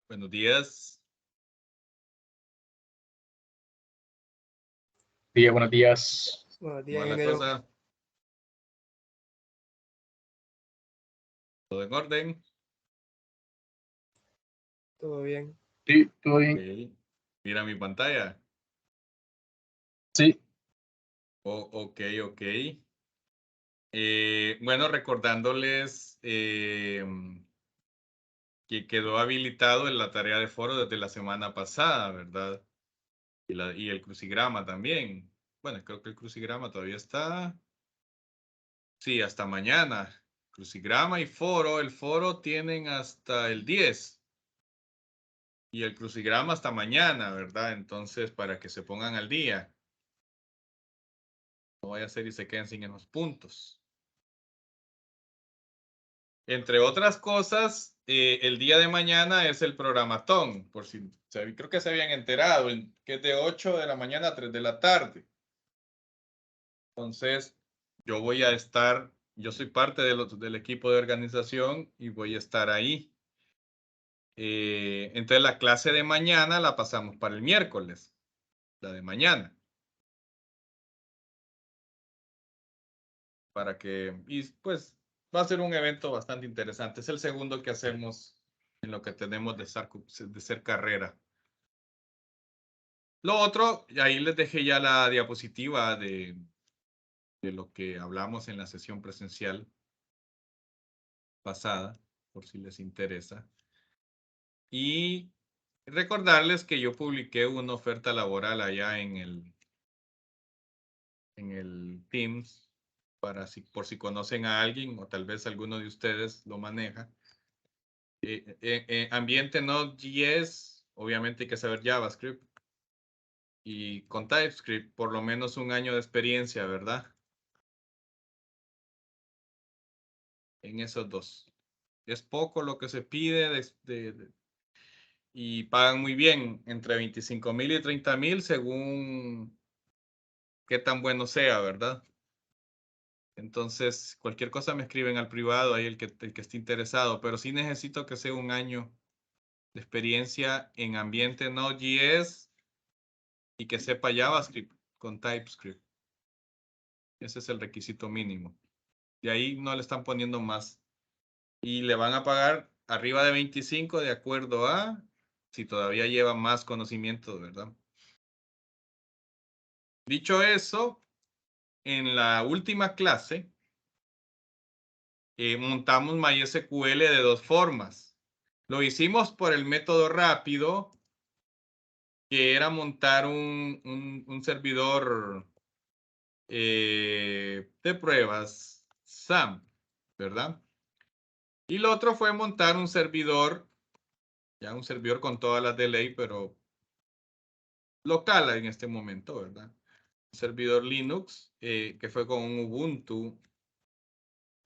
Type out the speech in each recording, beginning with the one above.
Buenos días. Buenos días. Buenos ¿Cómo días, va la ingeniero. cosa? ¿Todo en orden? Todo bien. Sí, todo bien. Ok. Mira mi pantalla. Sí, Ok. Bueno, recordándoles que quedó habilitado en la tarea de foro desde la semana pasada, ¿verdad? Y el crucigrama también. Bueno, creo que el crucigrama todavía está. Sí, hasta mañana. Crucigrama y foro. El foro tienen hasta el 10. Y el crucigrama hasta mañana, ¿verdad? Entonces, para que se pongan al día. No vaya a ser y se queden sin esos puntos. Entre otras cosas, el día de mañana es el programatón, por si creo que se habían enterado, que es de 8 de la mañana a 3 de la tarde. Entonces, yo voy a estar, yo soy parte del equipo de organización y voy a estar ahí. Entonces, la clase de mañana la pasamos para el miércoles, la de mañana. Para que, y pues va a ser un evento bastante interesante. Es el segundo que hacemos en lo que tenemos de ser carrera. Lo otro, y ahí les dejé ya la diapositiva de lo que hablamos en la sesión presencial pasada, por si les interesa. Y recordarles que yo publiqué una oferta laboral allá en el Teams, por si conocen a alguien o tal vez alguno de ustedes lo maneja. Ambiente Node.js, obviamente hay que saber JavaScript. Y con TypeScript, por lo menos 1 año de experiencia, ¿verdad? En esos dos. Es poco lo que se pide y pagan muy bien, entre 25,000 y 30,000 según qué tan bueno sea, ¿verdad? Entonces, cualquier cosa me escriben al privado, ahí el que esté interesado, pero sí necesito que sea 1 año de experiencia en ambiente Node.js y que sepa JavaScript con TypeScript. Ese es el requisito mínimo. De ahí no le están poniendo más. Y le van a pagar arriba de 25 de acuerdo a si todavía lleva más conocimiento, ¿verdad? Dicho eso, en la última clase montamos MySQL de 2 formas. Lo hicimos por el método rápido, que era montar un servidor de pruebas SAMP, ¿verdad? Y lo otro fue montar un servidor, ya un servidor con todas las de ley, pero local en este momento, ¿verdad? Un servidor Linux que fue con un Ubuntu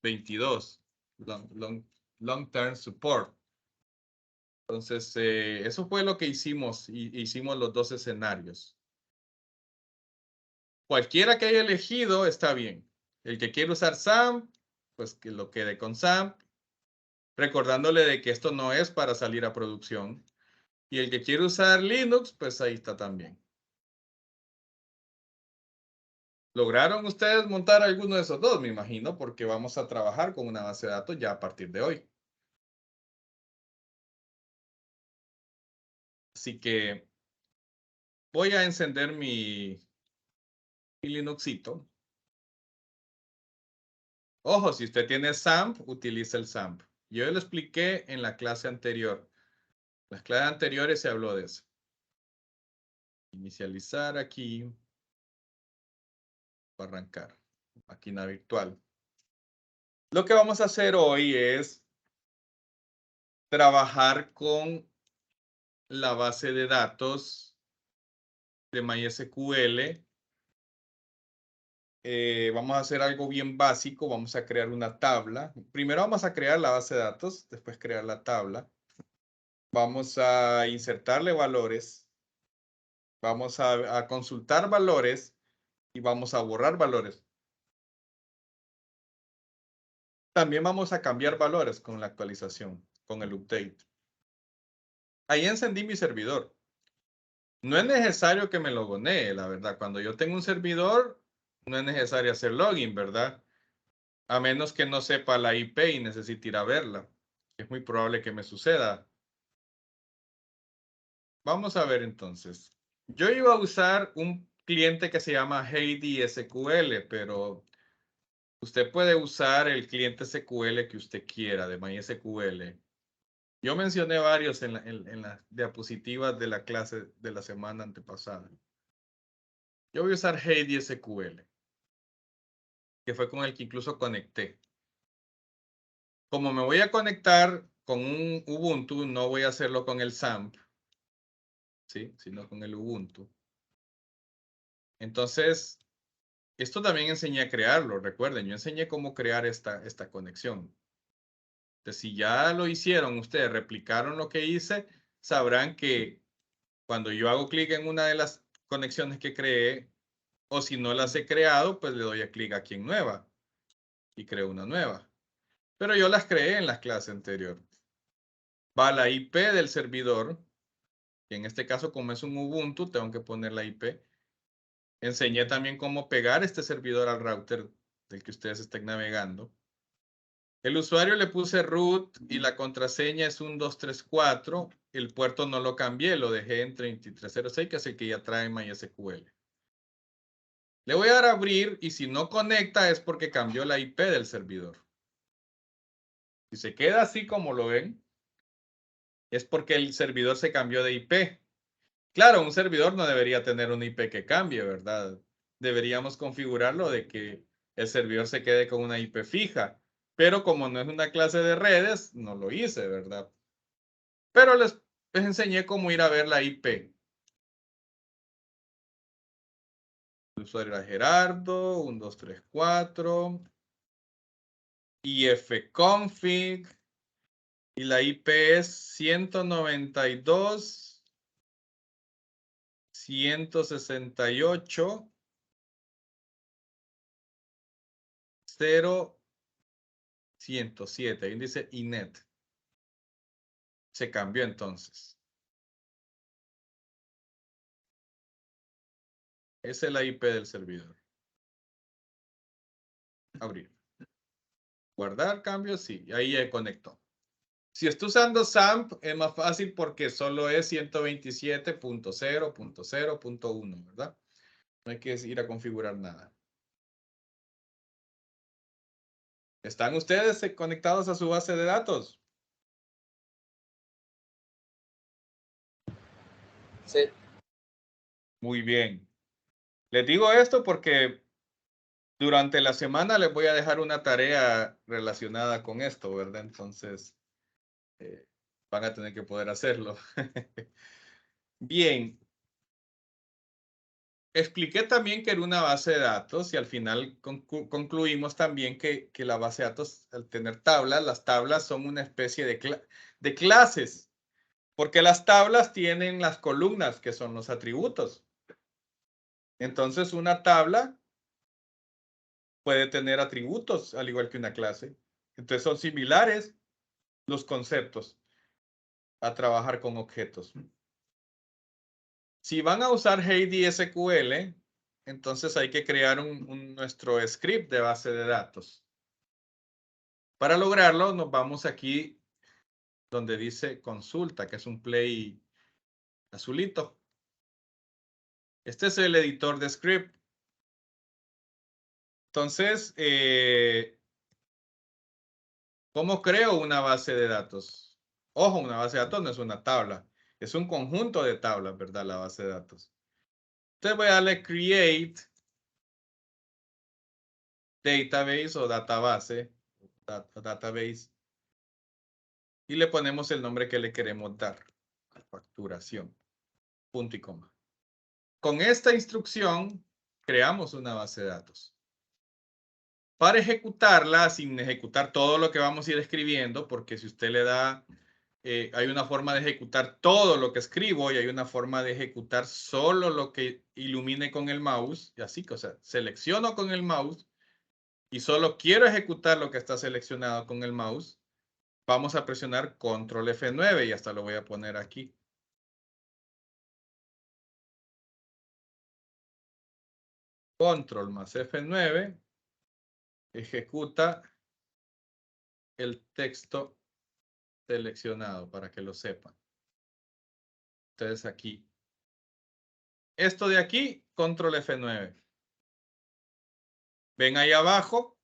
22, long term support. Entonces, eso fue lo que hicimos, hicimos los 2 escenarios. Cualquiera que haya elegido está bien. El que quiere usar SAMP, pues que lo quede con SAMP, recordándole de que esto no es para salir a producción. Y el que quiere usar Linux, pues ahí está también. ¿Lograron ustedes montar alguno de esos dos? Me imagino, porque vamos a trabajar con una base de datos ya a partir de hoy. Así que voy a encender mi Linuxito. Ojo, si usted tiene SAMP, utilice el SAMP. Yo lo expliqué en la clase anterior. Las clases anteriores se habló de eso. Inicializar aquí. Para arrancar. Máquina virtual. Lo que vamos a hacer hoy es trabajar con la base de datos de MySQL. Vamos a hacer algo bien básico. Vamos a crear una tabla. Primero vamos a crear la base de datos, después crear la tabla. Vamos a insertarle valores. Vamos a consultar valores y vamos a borrar valores. También vamos a cambiar valores con la actualización, con el update. ahí encendí mi servidor. No es necesario que me logonee, la verdad. Cuando yo tengo un servidor, no es necesario hacer login, ¿verdad? A menos que no sepa la IP y necesite ir a verla. Es muy probable que me suceda. Vamos a ver entonces. Yo iba a usar un cliente que se llama Heidi SQL, pero usted puede usar el cliente SQL que usted quiera de MySQL. Yo mencioné varios en las diapositivas de la clase de la semana antepasada. Yo voy a usar Heidi SQL, que fue con el que incluso conecté. Como me voy a conectar con un Ubuntu, no voy a hacerlo con el XAMPP, ¿sí? Sino con el Ubuntu. Entonces, esto también enseñé a crearlo, recuerden, yo enseñé cómo crear esta conexión. Entonces, si ya lo hicieron ustedes, replicaron lo que hice, sabrán que cuando yo hago clic en una de las conexiones que creé, o si no las he creado, pues le doy a clic aquí en nueva y creo una nueva. Pero yo las creé en la clase anterior. Va a la IP del servidor, y en este caso, como es un Ubuntu, tengo que poner la IP. Enseñé también cómo pegar este servidor al router del que ustedes estén navegando. El usuario le puse root y la contraseña es 1234. El puerto no lo cambié, lo dejé en 3306, que es el que ya trae MySQL. Le voy a dar a abrir y si no conecta es porque cambió la IP del servidor. Si se queda así como lo ven, es porque el servidor se cambió de IP. Claro, un servidor no debería tener una IP que cambie, ¿verdad? Deberíamos configurarlo de que el servidor se quede con una IP fija. Pero como no es una clase de redes, no lo hice, ¿verdad? Pero les enseñé cómo ir a ver la IP. El usuario era Gerardo, 1234, ifconfig, y la IP es 192, 168, 0, 107. Ahí dice INET. Se cambió entonces. Esa es la IP del servidor. Abrir. Guardar cambios, sí. Ahí ya conectó. Si está usando XAMPP es más fácil porque solo es 127.0.0.1, ¿verdad? No hay que ir a configurar nada. ¿Están ustedes conectados a su base de datos? Sí. Muy bien. Les digo esto porque durante la semana les voy a dejar una tarea relacionada con esto, ¿verdad? Entonces, van a tener que poder hacerlo. Bien. Expliqué también que era una base de datos y al final concluimos también que la base de datos, al tener tablas, las tablas son una especie de clases, porque las tablas tienen las columnas, que son los atributos. Entonces, una tabla puede tener atributos, al igual que una clase. Entonces, son similares los conceptos a trabajar con objetos. Si van a usar Heidi SQL, entonces hay que crear nuestro script de base de datos. Para lograrlo, nos vamos aquí donde dice consulta, que es un play azulito. Este es el editor de script. Entonces, ¿cómo creo una base de datos? Ojo, una base de datos no es una tabla, es un conjunto de tablas, ¿verdad? La base de datos. Entonces voy a darle create database o database, database, y le ponemos el nombre que le queremos dar, facturación, punto y coma. Con esta instrucción creamos una base de datos. Para ejecutarla, sin ejecutar todo lo que vamos a ir escribiendo, porque si usted le da, hay una forma de ejecutar todo lo que escribo y hay una forma de ejecutar solo lo que ilumine con el mouse, y así que, o sea, selecciono con el mouse y solo quiero ejecutar lo que está seleccionado con el mouse. vamos a presionar control F9 y hasta lo voy a poner aquí. Control más F9 ejecuta el texto seleccionado para que lo sepan. Entonces aquí. Esto de aquí, control F9. Ven ahí abajo.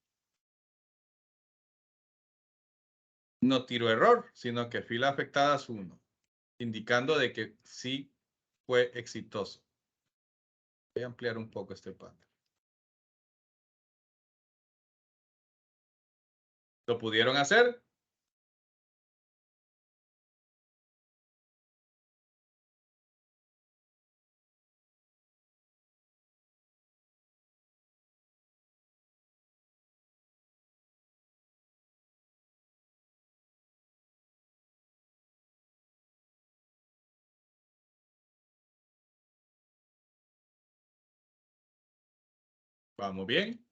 No tiro error, sino que fila afectadas 1. Indicando de que sí fue exitoso. Voy a ampliar un poco este panel. ¿Lo pudieron hacer? Vamos bien.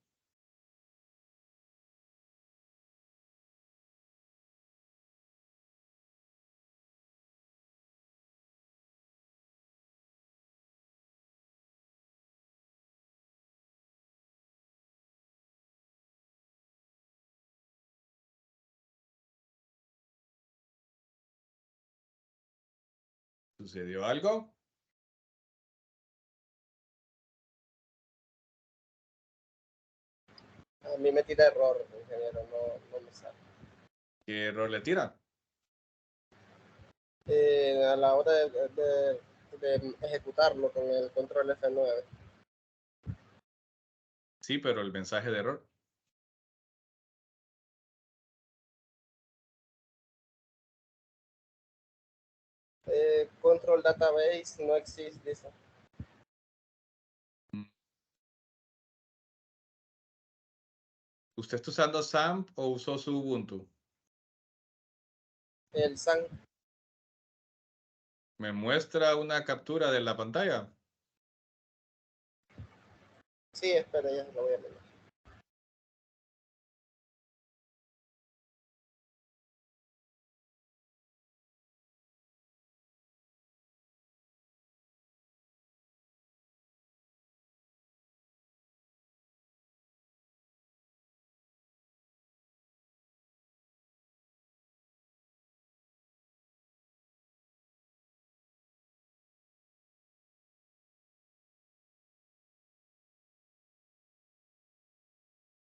¿Sucedió algo? A mí me tira error, ingeniero, no me sale. ¿Qué error le tira? A la hora de ejecutarlo con el control F9. Sí, pero el mensaje de error. Control database no existe, dice. ¿Usted está usando SAMP o usó su Ubuntu? El SAN. ¿Me muestra una captura de la pantalla? Sí, espera, ya lo voy a leer.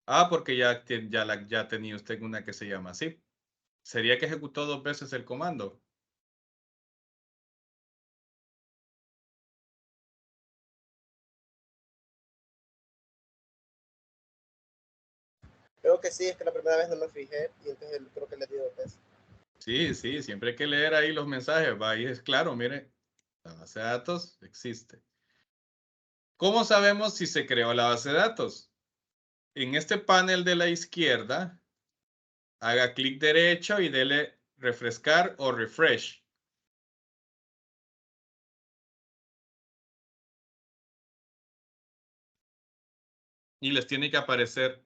Ah, porque ya tenía usted una que se llama así. ¿Sería que ejecutó 2 veces el comando? Creo que sí, es que la primera vez no me fijé y entonces creo que le di 2 veces. Sí, siempre hay que leer ahí los mensajes. Va, ahí es claro, mire, la base de datos existe. ¿Cómo sabemos si se creó la base de datos? En este panel de la izquierda, haga clic derecho y dele refrescar o refresh. Y les tiene que aparecer.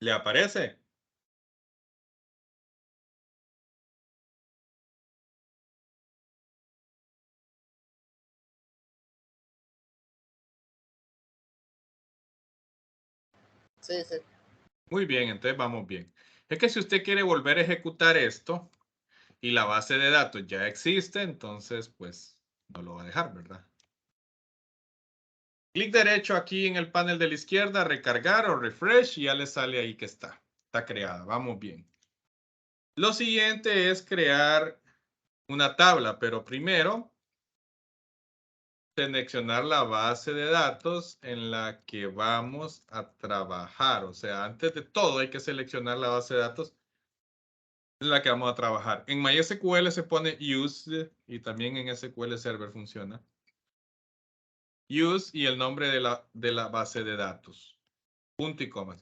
¿Le aparece? Sí, sí. Muy bien, entonces vamos bien. Es que si usted quiere volver a ejecutar esto y la base de datos ya existe, entonces pues no lo va a dejar, ¿verdad? Clic derecho aquí en el panel de la izquierda, recargar o refresh y ya le sale ahí que está. Está creada, vamos bien. Lo siguiente es crear una tabla, pero primero seleccionar la base de datos en la que vamos a trabajar. O sea, antes de todo hay que seleccionar la base de datos en la que vamos a trabajar. En MySQL se pone use y también en SQL Server funciona. Use y el nombre de la base de datos. Punto y coma.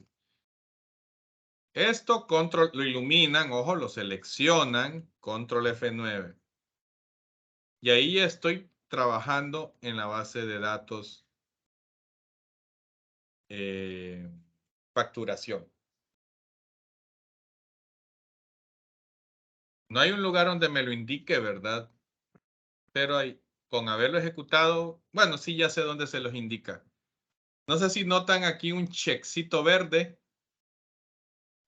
Esto control, lo iluminan, ojo, lo seleccionan, control F9. Y ahí estoy trabajando en la base de datos facturación. No hay un lugar donde me lo indique, ¿verdad? Pero con haberlo ejecutado, bueno, sí, ya sé dónde se los indica. No sé si notan aquí un checkcito verde.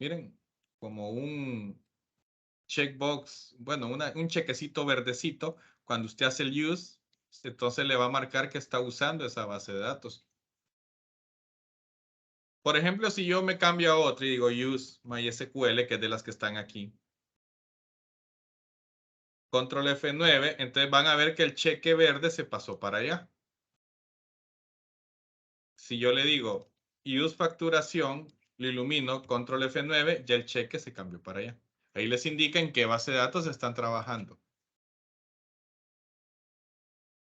Miren, como un checkbox, bueno, un chequecito verdecito. Cuando usted hace el use, entonces le va a marcar que está usando esa base de datos. Por ejemplo, si yo me cambio a otro y digo use MySQL, que es de las que están aquí. Control F9, entonces van a ver que el cheque verde se pasó para allá. Si yo le digo use facturación, lo ilumino, control F9, ya el cheque se cambió para allá. Ahí les indica en qué base de datos están trabajando.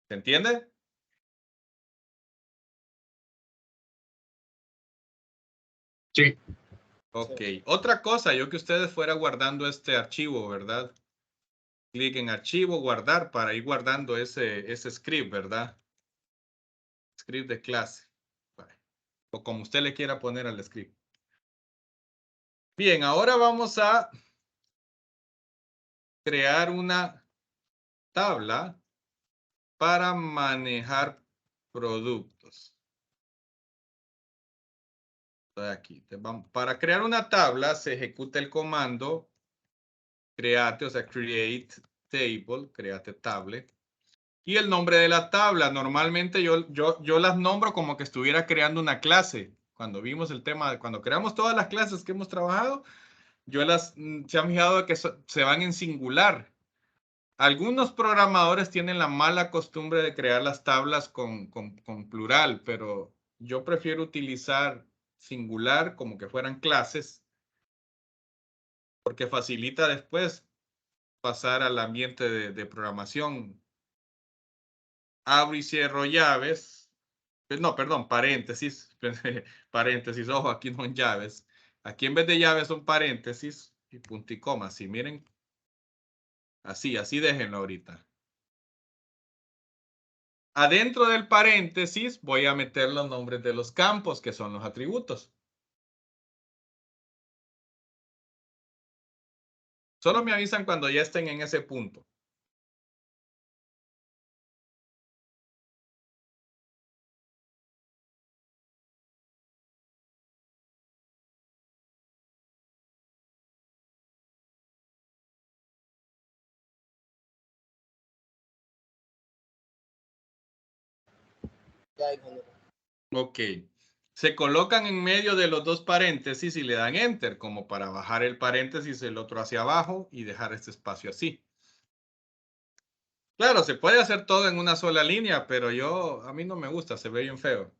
¿Se entiende? Sí. Ok. Sí. Otra cosa, yo que ustedes fuera guardando este archivo, ¿verdad? Clic en archivo, guardar, para ir guardando ese script, ¿verdad? Script de clase. Vale. O como usted le quiera poner al script. Bien, ahora vamos a crear una tabla para manejar productos. Aquí. Para crear una tabla se ejecuta el comando create, o sea, create table, create table. Y el nombre de la tabla, normalmente yo las nombro como que estuviera creando una clase. Cuando vimos el tema, cuando creamos todas las clases que hemos trabajado, se han fijado que se van en singular. Algunos programadores tienen la mala costumbre de crear las tablas con plural, pero yo prefiero utilizar singular como que fueran clases, porque facilita después pasar al ambiente de programación. Abro y cierro llaves. No, perdón, paréntesis. Paréntesis, ojo, aquí no son llaves. Aquí en vez de llaves son paréntesis y punto y coma. Así, miren. Así déjenlo ahorita. Adentro del paréntesis voy a meter los nombres de los campos, que son los atributos. Solo me avisan cuando ya estén en ese punto. Ya, ingeniero. Ok. Se colocan en medio de los dos paréntesis y le dan enter, como para bajar el paréntesis, el otro hacia abajo y dejar este espacio así. Claro, se puede hacer todo en una sola línea, pero a mí no me gusta, se ve bien feo.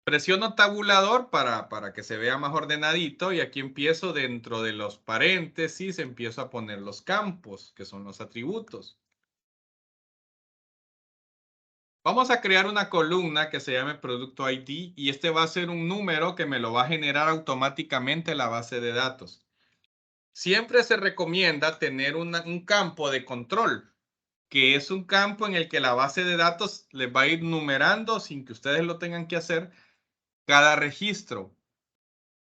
Presiono tabulador para que se vea más ordenadito y aquí empiezo dentro de los paréntesis, empiezo a poner los campos, que son los atributos. Vamos a crear una columna que se llame Producto ID y este va a ser un número que me lo va a generar automáticamente la base de datos. Siempre se recomienda tener un campo de control, que es un campo en el que la base de datos les va a ir numerando sin que ustedes lo tengan que hacer cada registro.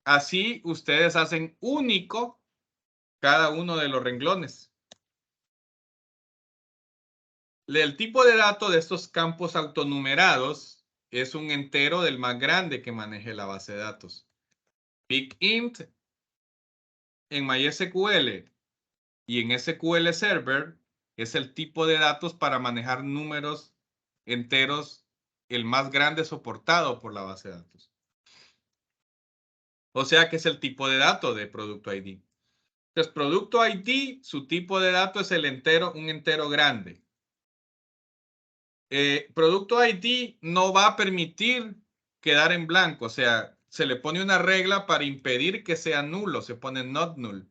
Así ustedes hacen único cada uno de los renglones. El tipo de dato de estos campos autonumerados es un entero del más grande que maneje la base de datos. Big Int en MySQL y en SQL Server es el tipo de datos para manejar números enteros, el más grande soportado por la base de datos. O sea que es el tipo de dato de Producto ID. Entonces, Producto ID, su tipo de dato es un entero grande. Producto ID no va a permitir quedar en blanco, o sea, se le pone una regla para impedir que sea nulo, se pone not null.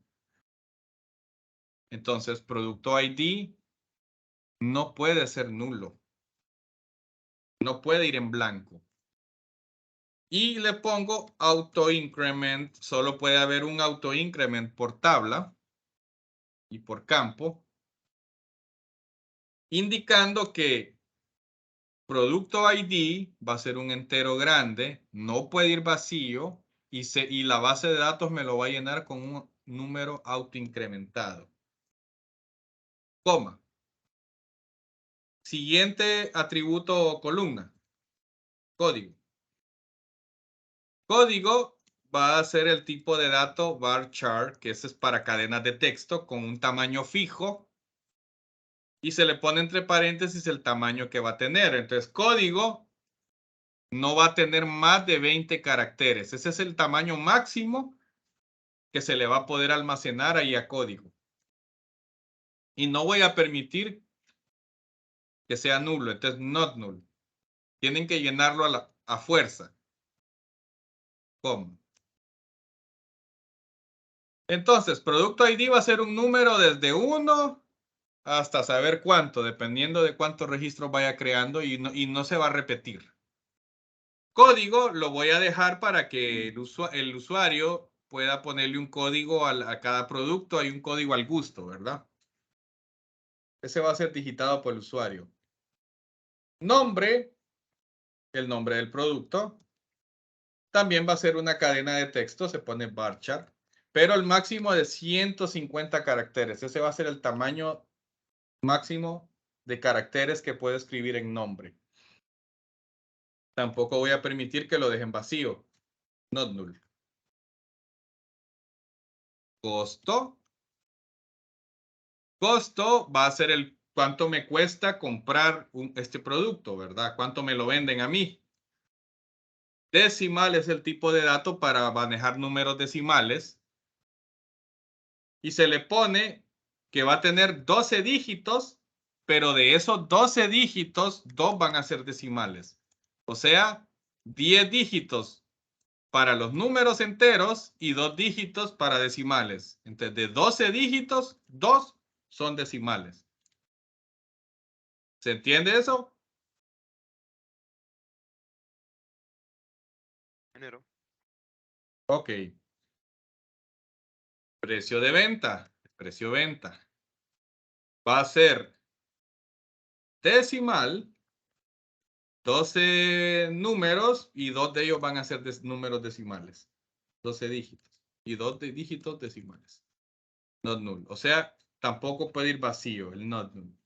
Entonces, Producto ID no puede ser nulo, no puede ir en blanco. Y le pongo auto increment, solo puede haber un auto increment por tabla y por campo, indicando que Producto ID va a ser un entero grande, no puede ir vacío y la base de datos me lo va a llenar con un número autoincrementado. coma. Siguiente atributo o columna. Código. Código va a ser el tipo de dato varchar, que ese es para cadenas de texto con un tamaño fijo. Y se le pone entre paréntesis el tamaño que va a tener. Entonces, código no va a tener más de 20 caracteres. Ese es el tamaño máximo que se le va a poder almacenar ahí a código. Y no voy a permitir que sea nulo. Entonces, not null. Tienen que llenarlo a fuerza. ¿Cómo? Entonces, producto ID va a ser un número desde 1 hasta saber cuánto, dependiendo de cuántos registros vaya creando y no se va a repetir. Código lo voy a dejar para que el usuario pueda ponerle un código a cada producto. Hay un código al gusto, ¿verdad? Ese va a ser digitado por el usuario. Nombre, el nombre del producto. También va a ser una cadena de texto, se pone varchar, pero el máximo de 150 caracteres. Ese va a ser el tamaño máximo de caracteres que puedo escribir en nombre. Tampoco voy a permitir que lo dejen vacío. Not null. Costo. Costo va a ser el cuánto me cuesta comprar este producto, ¿verdad? Cuánto me lo venden a mí. Decimal es el tipo de dato para manejar números decimales. Y se le pone que va a tener 12 dígitos, pero de esos 12 dígitos, 2 van a ser decimales. O sea, 10 dígitos para los números enteros y 2 dígitos para decimales. Entonces, de 12 dígitos, 2 son decimales. ¿Se entiende eso? Enero. Ok. Precio de venta. Precio venta. Va a ser decimal, 12 números y 2 de ellos van a ser números decimales. 12 dígitos y 2 dígitos decimales. Not null. O sea, tampoco puede ir vacío el not null.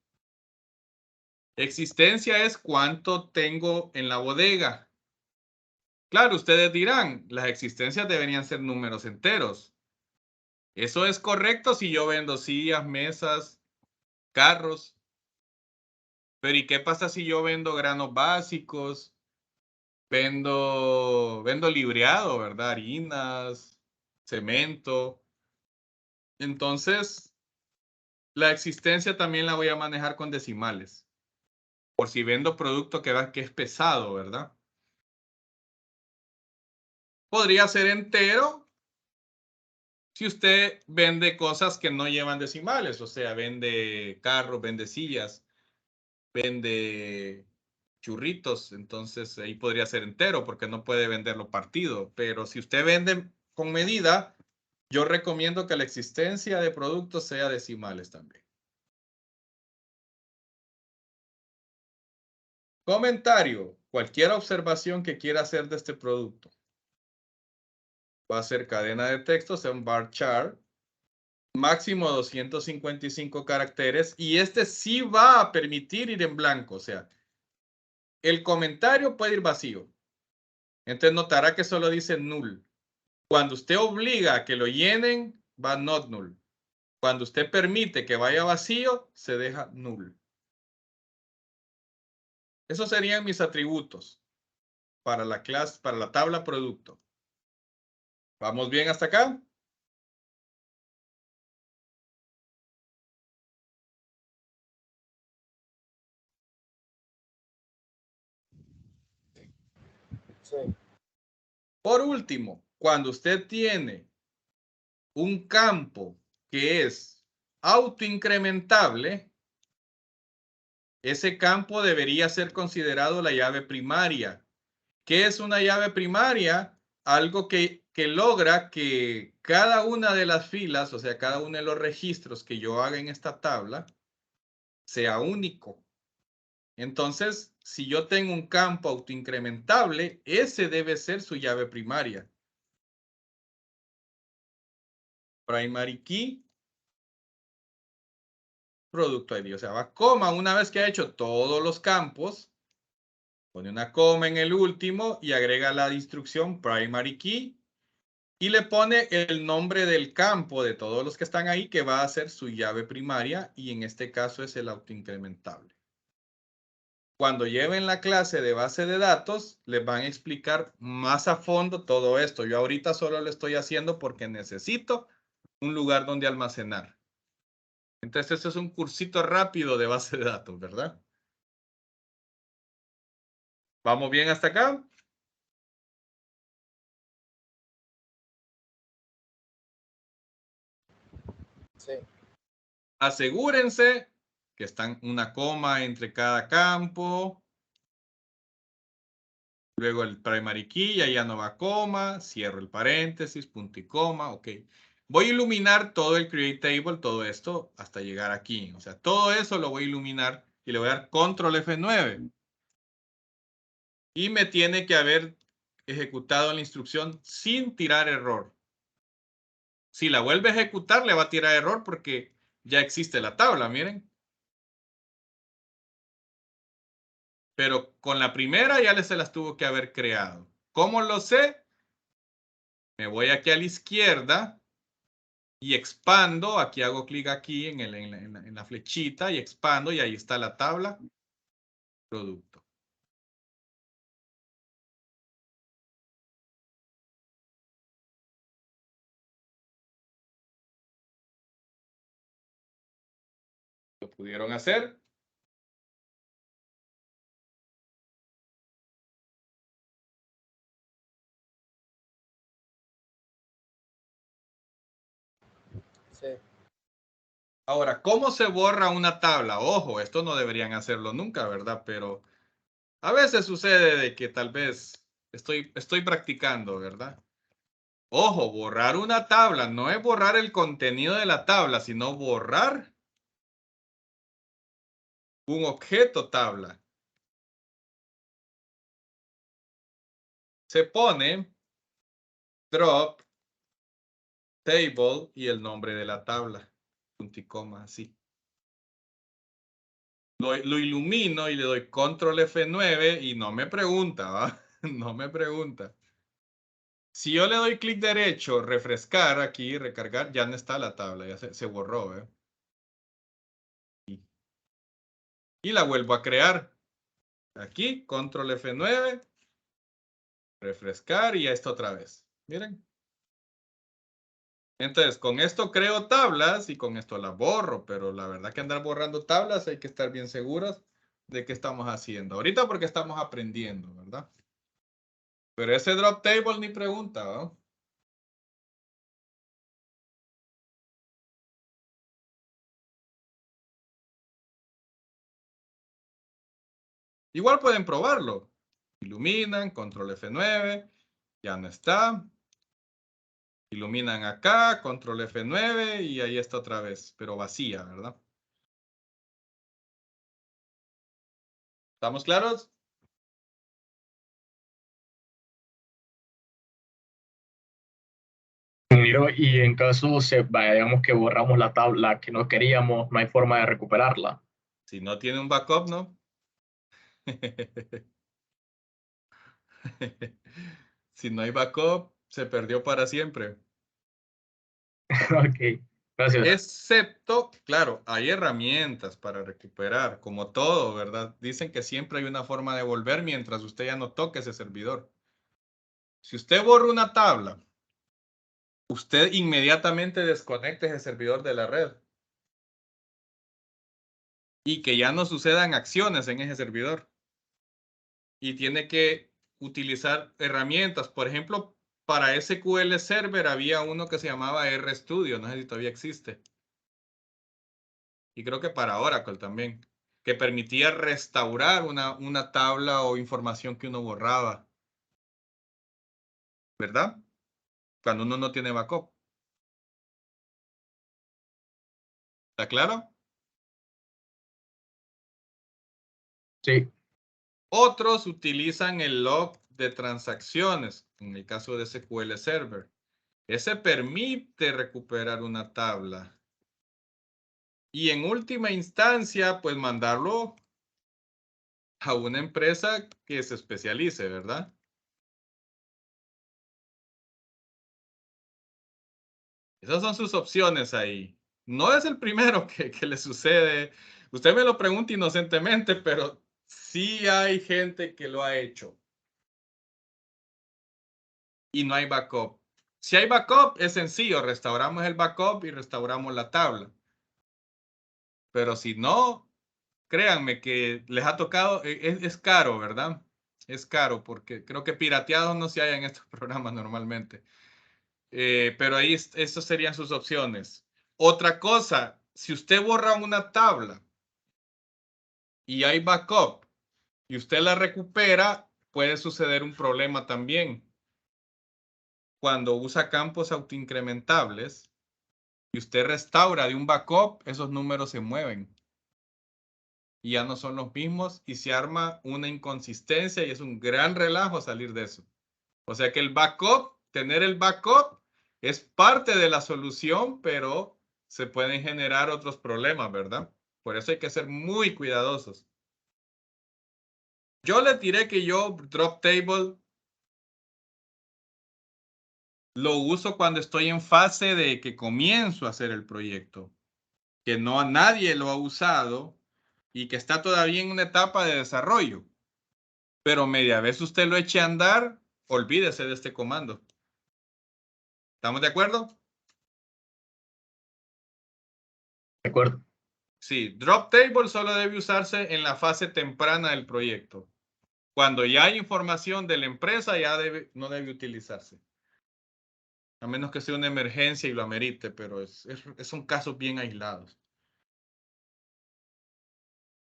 Existencia es cuánto tengo en la bodega. Claro, ustedes dirán, las existencias deberían ser números enteros. Eso es correcto si yo vendo sillas, mesas, carros. Pero ¿y qué pasa si yo vendo granos básicos? Vendo libreado, ¿verdad? Harinas, cemento. Entonces, la existencia también la voy a manejar con decimales. Por si vendo producto que es pesado, ¿verdad? Podría ser entero si usted vende cosas que no llevan decimales. O sea, vende carros, vende sillas, vende churritos. Entonces, ahí podría ser entero porque no puede venderlo partido. Pero si usted vende con medida, yo recomiendo que la existencia de productos sea decimales también. Comentario. Cualquier observación que quiera hacer de este producto. Va a ser cadena de texto, sea un varchar. Máximo 255 caracteres. Y este sí va a permitir ir en blanco. O sea, el comentario puede ir vacío. Entonces notará que solo dice null. Cuando usted obliga a que lo llenen, va not null. Cuando usted permite que vaya vacío, se deja null. Esos serían mis atributos para la clase, para la tabla producto. ¿Vamos bien hasta acá? Sí. Por último, cuando usted tiene un campo que es autoincrementable, ese campo debería ser considerado la llave primaria. ¿Qué es una llave primaria? Algo que logra que cada una de las filas, o sea, cada uno de los registros que yo haga en esta tabla, sea único. Entonces, si yo tengo un campo autoincrementable, ese debe ser su llave primaria. Primary key. producto ID. O sea, va coma una vez que ha hecho todos los campos, pone una coma en el último y agrega la instrucción primary key y le pone el nombre del campo de todos los que están ahí que va a ser su llave primaria y en este caso es el autoincrementable. Cuando lleven la clase de base de datos, les van a explicar más a fondo todo esto. Yo ahorita solo lo estoy haciendo porque necesito un lugar donde almacenar. Entonces, este es un cursito rápido de base de datos, ¿verdad? ¿Vamos bien hasta acá? Sí. Asegúrense que están una coma entre cada campo. Luego el primary key, ya no va coma. Cierro el paréntesis, punto y coma. Ok. Voy a iluminar todo el create table, todo esto, hasta llegar aquí. O sea, todo eso lo voy a iluminar y le voy a dar control F9. Y me tiene que haber ejecutado la instrucción sin tirar error. Si la vuelve a ejecutar, le va a tirar error porque ya existe la tabla, miren. Pero con la primera ya se las tuvo que haber creado. ¿Cómo lo sé? Me voy aquí a la izquierda y expando. Aquí hago clic aquí en la flechita y expando y ahí está la tabla. Producto. ¿Lo pudieron hacer? Sí. Ahora, ¿cómo se borra una tabla? Ojo, esto no deberían hacerlo nunca, ¿verdad? Pero a veces sucede de que tal vez estoy practicando, ¿verdad? Ojo, borrar una tabla no es borrar el contenido de la tabla, sino borrar un objeto tabla. Se pone drop table y el nombre de la tabla. Punto y coma, así. Lo ilumino y le doy control F9 y no me pregunta, ¿va? No me pregunta. Si yo le doy clic derecho, refrescar aquí, recargar, ya no está la tabla, ya se borró, ¿eh? Y la vuelvo a crear. Aquí, control F9, refrescar y ya está otra vez. Miren. Entonces, con esto creo tablas y con esto las borro, pero la verdad que andar borrando tablas hay que estar bien seguros de qué estamos haciendo. Ahorita porque estamos aprendiendo, ¿verdad? Pero ese drop table ni pregunta, ¿no? Igual pueden probarlo. Iluminan, control F9, ya no está. Iluminan acá, control F9 y ahí está otra vez, pero vacía, ¿verdad? ¿Estamos claros? Miro, y en caso digamos que borramos la tabla que no queríamos, no hay forma de recuperarla. Si no tiene un backup, ¿no? Si no hay backup, se perdió para siempre. Ok, gracias. Excepto, claro, hay herramientas para recuperar, como todo, ¿verdad? Dicen que siempre hay una forma de volver mientras usted ya no toque ese servidor. Si usted borra una tabla, usted inmediatamente desconecte ese servidor de la red. Y que ya no sucedan acciones en ese servidor. Y tiene que utilizar herramientas. Por ejemplo, para SQL Server había uno que se llamaba RStudio, no sé si todavía existe. Y creo que para Oracle también, que permitía restaurar una tabla o información que uno borraba. ¿Verdad? Cuando uno no tiene backup. ¿Está claro? Sí, Otros utilizan el log de transacciones, en el caso de SQL Server. Ese permite recuperar una tabla. Y en última instancia, pues mandarlo a una empresa que se especialice, ¿verdad? Esas son sus opciones ahí. No es el primero que le sucede. Usted me lo pregunta inocentemente, pero sí hay gente que lo ha hecho. Y no hay backup. Si hay backup, es sencillo. Restauramos el backup y restauramos la tabla. Pero si no, créanme que les ha tocado, es caro, ¿verdad? Es caro porque creo que pirateados no se hay en estos programas normalmente. Pero ahí esas serían sus opciones. Otra cosa, si usted borra una tabla y hay backup y usted la recupera, puede suceder un problema también. Cuando usa campos autoincrementables y usted restaura de un backup, esos números se mueven y ya no son los mismos y se arma una inconsistencia y es un gran relajo salir de eso. O sea que el backup, tener el backup es parte de la solución, pero se pueden generar otros problemas, ¿verdad? Por eso hay que ser muy cuidadosos. Yo les diré que yo Drop Table lo uso cuando estoy en fase de que comienzo a hacer el proyecto, que no nadie lo ha usado y que está todavía en una etapa de desarrollo. Pero media vez usted lo eche a andar, olvídese de este comando. ¿Estamos de acuerdo? De acuerdo. Sí, drop table solo debe usarse en la fase temprana del proyecto. Cuando ya hay información de la empresa, ya no debe utilizarse. A menos que sea una emergencia y lo amerite, pero son casos bien aislados.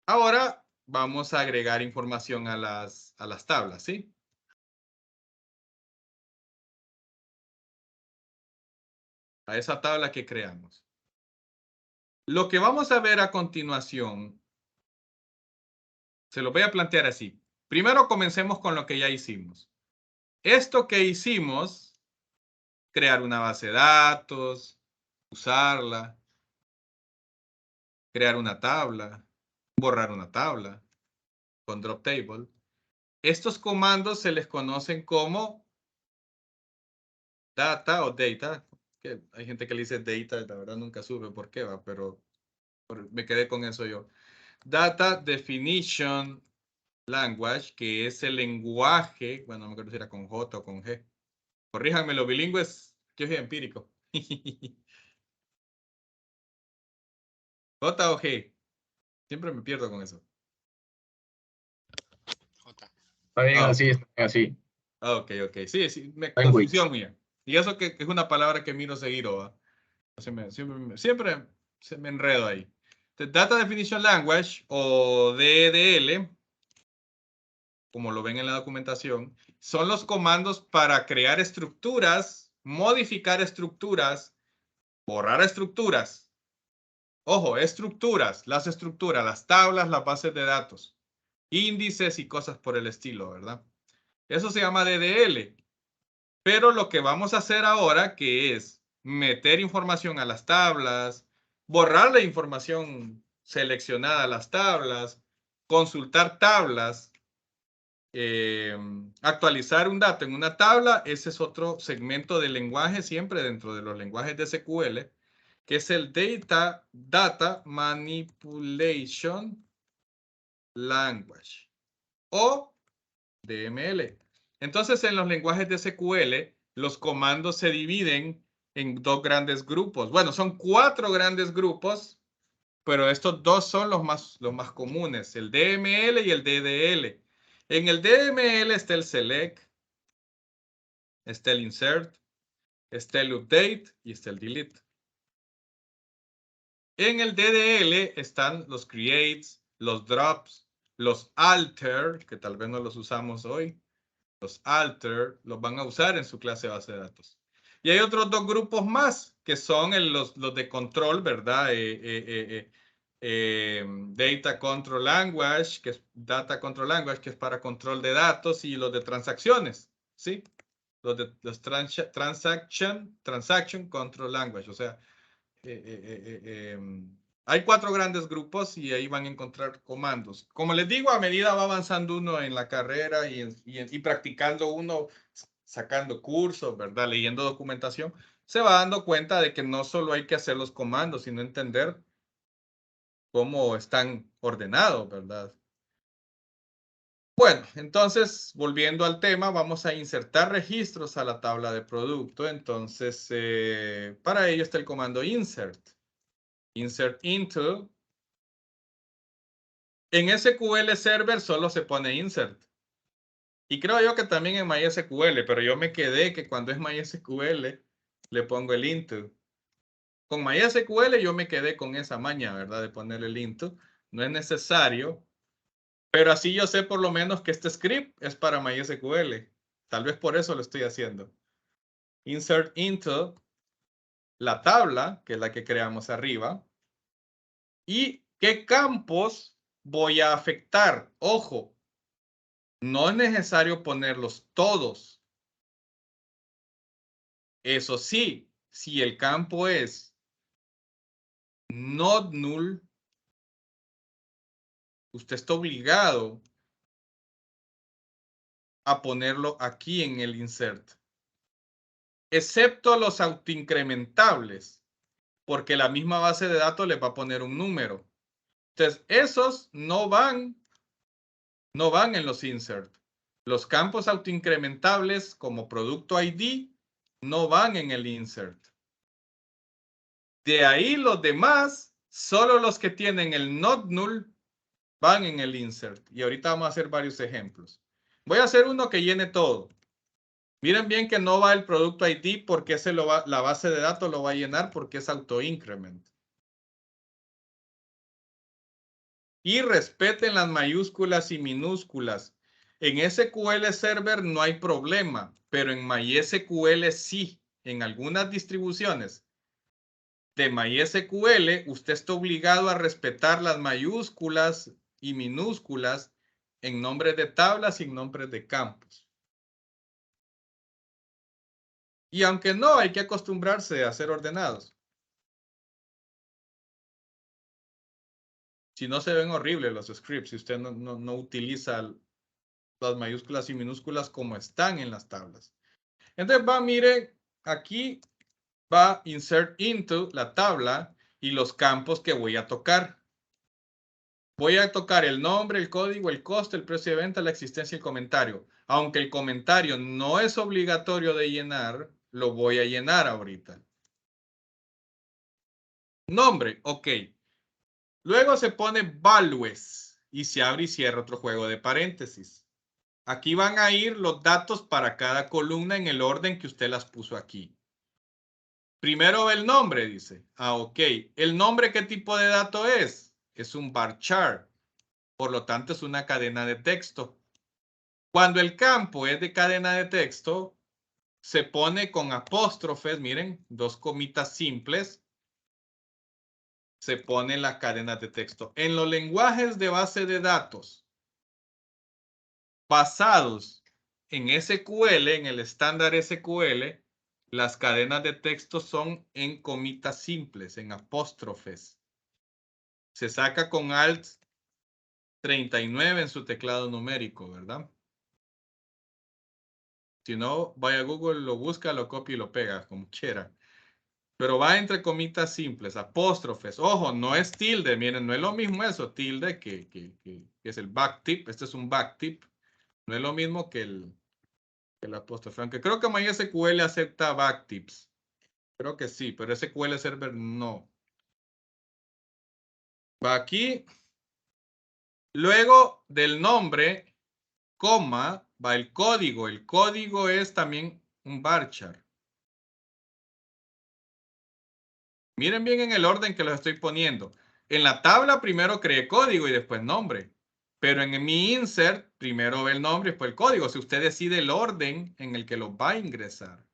Ahora vamos a agregar información a las tablas, ¿sí? A esa tabla que creamos. Lo que vamos a ver a continuación, se lo voy a plantear así. Primero comencemos con lo que ya hicimos. Esto que hicimos, crear una base de datos, usarla, crear una tabla, borrar una tabla con drop table. Estos comandos se les conocen como data o data. Que hay gente que le dice data, la verdad nunca supe por qué va, pero me quedé con eso yo. Data Definition Language, que es el lenguaje, bueno, no me acuerdo si era con J o con G. Corríjanme, los bilingües, que es empírico. J o G. Siempre me pierdo con eso. J. Está bien Ah, así, está bien así. ok, ok. Sí, sí, Language. confusión mía. Y eso que es una palabra que miro seguido, ¿va? Siempre se me enredo ahí. Data Definition Language o DDL, como lo ven en la documentación, son los comandos para crear estructuras, modificar estructuras, borrar estructuras. Ojo, estructuras, las tablas, las bases de datos, índices y cosas por el estilo, ¿verdad? Eso se llama DDL. Pero lo que vamos a hacer ahora, que es meter información a las tablas, borrar la información seleccionada a las tablas, consultar tablas, actualizar un dato en una tabla, ese es otro segmento del lenguaje siempre dentro de los lenguajes de SQL, que es el Data Manipulation Language o DML. Entonces, en los lenguajes de SQL, los comandos se dividen en dos grandes grupos. Bueno, son 4 grandes grupos, pero estos dos son los más comunes, el DML y el DDL. En el DML está el select, está el insert, está el update y está el delete. En el DDL están los creates, los drops, los alter, que tal vez no los usamos hoy. Los alter los van a usar en su clase de base de datos. Y hay otros dos grupos más que son los de control, ¿verdad? Data Control Language, que es Data Control Language, que es para control de datos, y los de transacciones, ¿sí? Los Transaction Control Language, o sea, Hay 4 grandes grupos y ahí van a encontrar comandos. Como les digo, a medida va avanzando uno en la carrera y practicando uno, sacando cursos, ¿verdad? Leyendo documentación, se va dando cuenta de que no solo hay que hacer los comandos, sino entender cómo están ordenados, ¿verdad? Bueno, entonces, volviendo al tema, vamos a insertar registros a la tabla de producto. Entonces, para ello está el comando insert. Insert into. En SQL Server solo se pone insert. Y creo yo que también en MySQL, pero yo me quedé que cuando es MySQL le pongo el into. Con MySQL yo me quedé con esa maña, ¿verdad? De ponerle el into. No es necesario, pero así yo sé por lo menos que este script es para MySQL. Tal vez por eso lo estoy haciendo. Insert into la tabla, que es la que creamos arriba. ¿Y qué campos voy a afectar? Ojo, no es necesario ponerlos todos. Eso sí, si el campo es not null, usted está obligado a ponerlo aquí en el insert. Excepto los autoincrementables, porque la misma base de datos les va a poner un número. Entonces, esos no van en los insert. Los campos autoincrementables como producto ID no van en el insert. De ahí los demás, solo los que tienen el not null van en el insert. Y ahorita vamos a hacer varios ejemplos. Voy a hacer uno que llene todo. Miren bien que no va el producto ID porque la base de datos lo va a llenar porque es autoincrement. Y respeten las mayúsculas y minúsculas. En SQL Server no hay problema, pero en MySQL sí. En algunas distribuciones de MySQL, usted está obligado a respetar las mayúsculas y minúsculas en nombres de tablas y en nombres de campos. Y aunque no, hay que acostumbrarse a ser ordenados. Si no, se ven horribles los scripts si usted no utiliza las mayúsculas y minúsculas como están en las tablas. Entonces mire, aquí va insert into la tabla y los campos que voy a tocar. Voy a tocar el nombre, el código, el costo, el precio de venta, la existencia y el comentario. Aunque el comentario no es obligatorio de llenar, lo voy a llenar ahorita. Nombre, ok. Luego se pone values y se abre y cierra otro juego de paréntesis. Aquí van a ir los datos para cada columna en el orden que usted las puso aquí. Primero el nombre, dice. Ok. ¿El nombre qué tipo de dato es? Es un varchar. Por lo tanto, es una cadena de texto. Cuando el campo es de cadena de texto, se pone con apóstrofes, miren, 2 comitas simples. Se pone la cadena de texto. En los lenguajes de base de datos basados en SQL, en el estándar SQL, las cadenas de texto son en comitas simples, en apóstrofes. Se saca con Alt 39 en su teclado numérico, ¿verdad? Si no, vaya a Google, lo busca, lo copia y lo pega, como quiera. Pero va entre comitas simples, apóstrofes. Ojo, no es tilde, miren, no es lo mismo eso, tilde, que es el backtip. Este es un backtip. No es lo mismo que el apóstrofe. Aunque creo que MySQL acepta backtips. Creo que sí, pero SQL Server no. Va aquí. Luego del nombre, coma, va el código. El código es también un varchar. Miren bien en el orden que los estoy poniendo. En la tabla primero creé código y después nombre. Pero en mi insert primero ve el nombre y después el código. Si usted decide el orden en el que lo va a ingresar,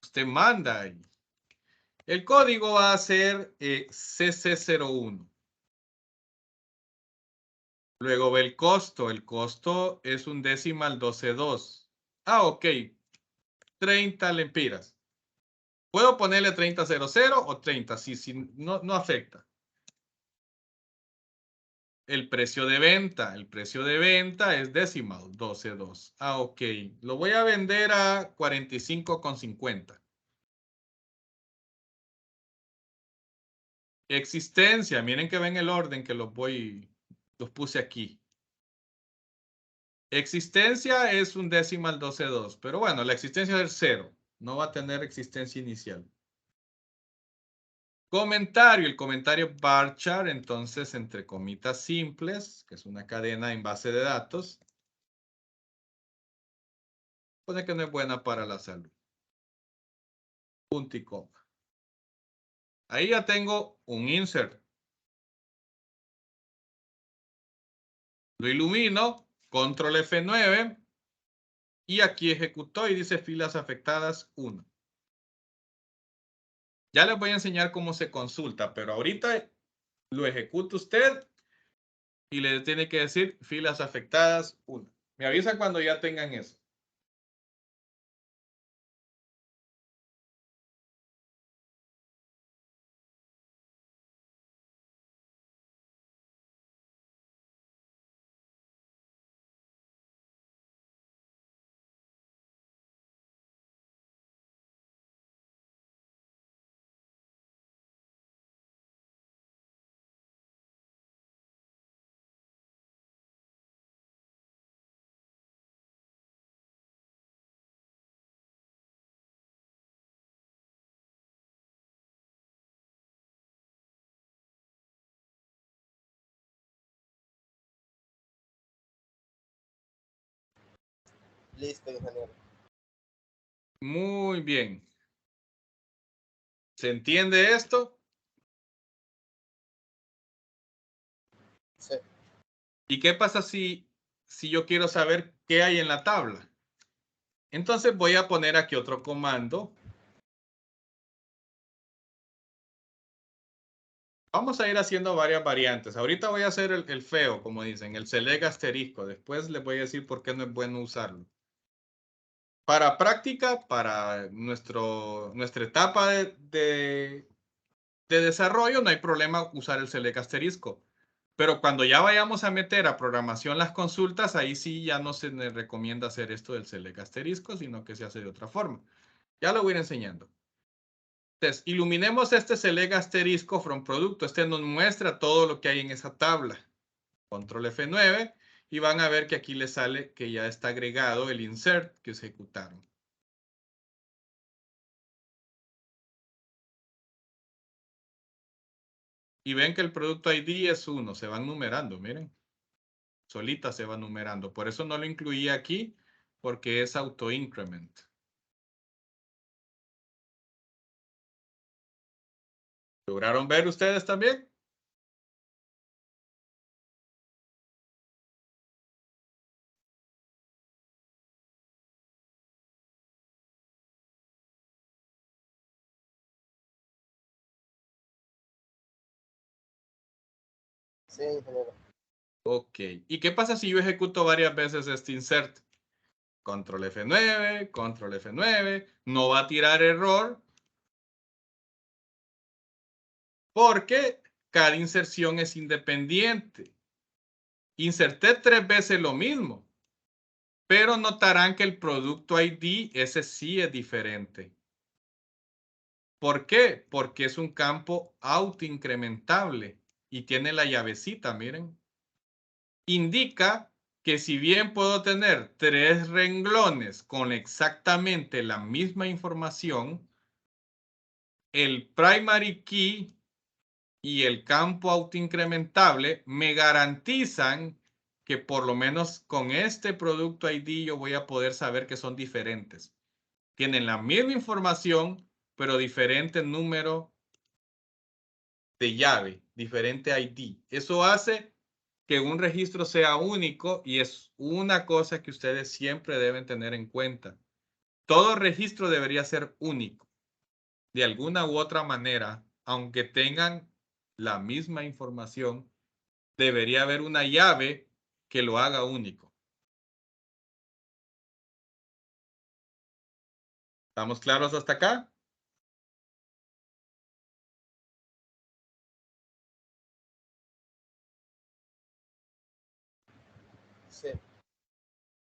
usted manda ahí. El código va a ser CC01. Luego ve el costo. El costo es un decimal 12.2. Ah, ok. 30 lempiras. Puedo ponerle 30.00 o 30, si no afecta. el precio de venta. El precio de venta es decimal, 12.2. Ah, ok. Lo voy a vender a 45,50. Existencia. Miren que ven el orden que los puse aquí. Existencia es un decimal 12.2. Pero bueno, la existencia es 0. No va a tener existencia inicial. Comentario, el comentario varchar, entonces entre comitas simples, que es una cadena en base de datos, pone que no es buena para la salud. Punto y coma. Ahí ya tengo un insert. Lo ilumino, control F9, y aquí ejecutó y dice filas afectadas 1. Ya les voy a enseñar cómo se consulta, pero ahorita lo ejecuta usted y le tiene que decir filas afectadas 1. Me avisa cuando ya tengan eso. Listo, ingeniero. Muy bien. ¿Se entiende esto? Sí. ¿Y qué pasa si yo quiero saber qué hay en la tabla? Entonces voy a poner aquí otro comando. Vamos a ir haciendo varias variantes. Ahorita voy a hacer el feo, como dicen, el select asterisco. Después les voy a decir por qué no es bueno usarlo. Para práctica, para nuestra etapa de desarrollo, no hay problema usar el select asterisco. Pero cuando ya vayamos a meter a programación las consultas, ahí sí ya no se les recomienda hacer esto del select asterisco, sino que se hace de otra forma. Ya lo voy a ir enseñando. Entonces, iluminemos este select asterisco from producto. Este nos muestra todo lo que hay en esa tabla. Control F9 y van a ver que aquí les sale que ya está agregado el insert que ejecutaron. Y ven que el producto ID es 1, se van numerando, miren. Solita se va numerando. Por eso no lo incluí aquí, porque es auto increment. ¿Lograron ver ustedes también? Sí, ingeniero. Ok. ¿Y qué pasa si yo ejecuto varias veces este insert? Control F9, control F9. No va a tirar error porque cada inserción es independiente. Inserté 3 veces lo mismo, pero notarán que el producto ID, ese sí es diferente. ¿Por qué? Porque es un campo autoincrementable y tiene la llavecita, miren. Indica que si bien puedo tener 3 renglones con exactamente la misma información, el primary key y el campo autoincrementable me garantizan que por lo menos con este producto ID yo voy a poder saber que son diferentes. Tienen la misma información, pero diferente número de llave, diferente ID. Eso hace que un registro sea único y es una cosa que ustedes siempre deben tener en cuenta. Todo registro debería ser único. De alguna u otra manera, aunque tengan la misma información, debería haber una llave que lo haga único. ¿Estamos claros hasta acá? Sí.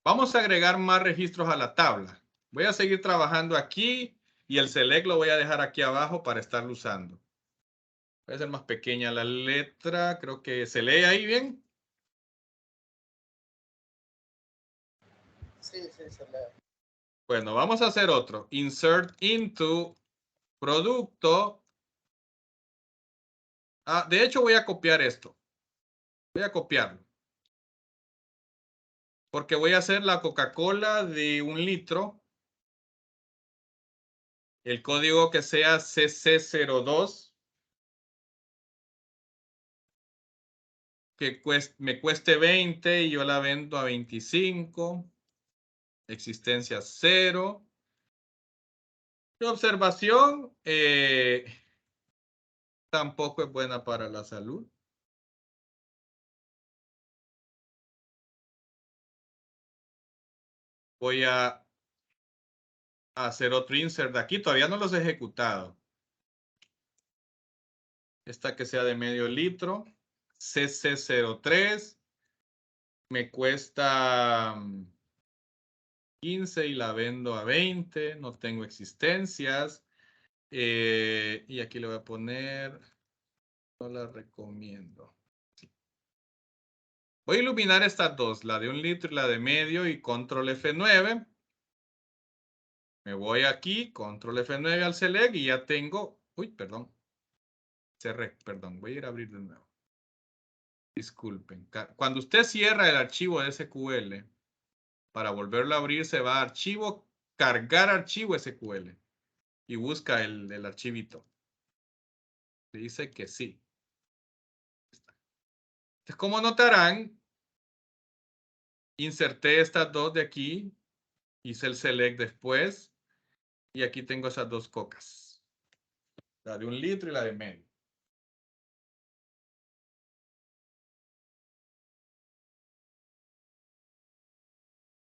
Vamos a agregar más registros a la tabla. Voy a seguir trabajando aquí y el select lo voy a dejar aquí abajo para estarlo usando. Voy a hacer más pequeña la letra. Creo que se lee ahí bien. Sí, se lee. Bueno, vamos a hacer otro. Insert into producto. Ah, de hecho, voy a copiar esto. Voy a copiarlo. Porque voy a hacer la Coca-Cola de 1 litro. El código que sea CC02. Que me cueste 20 y yo la vendo a 25. Existencia 0. Mi observación tampoco es buena para la salud. Voy a hacer otro insert de aquí. Todavía no los he ejecutado. Esta que sea de medio litro. CC03. Me cuesta 15 y la vendo a 20. No tengo existencias. Y aquí le voy a poner... No la recomiendo. Voy a iluminar estas dos, la de 1 litro y la de medio, y control F9. Me voy aquí, control F9 al select y ya tengo... Uy, perdón. Cerré, perdón. Voy a ir a abrir de nuevo. Disculpen. Cuando usted cierra el archivo de SQL, para volverlo a abrir se va a archivo, cargar archivo SQL y busca el archivito. Dice que sí. Entonces, como notarán, inserté estas dos de aquí, hice el select después y aquí tengo esas dos cocas. La de 1 litro y la de medio.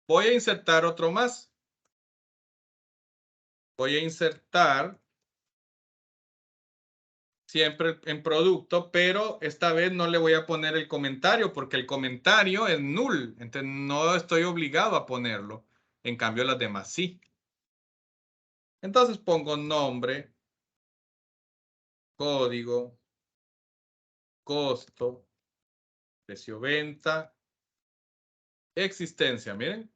Voy a insertar otro más. Voy a insertar siempre en producto, pero esta vez no le voy a poner el comentario porque el comentario es null. Entonces no estoy obligado a ponerlo. En cambio las demás sí. Entonces pongo nombre, código, costo, precio venta, existencia. Miren.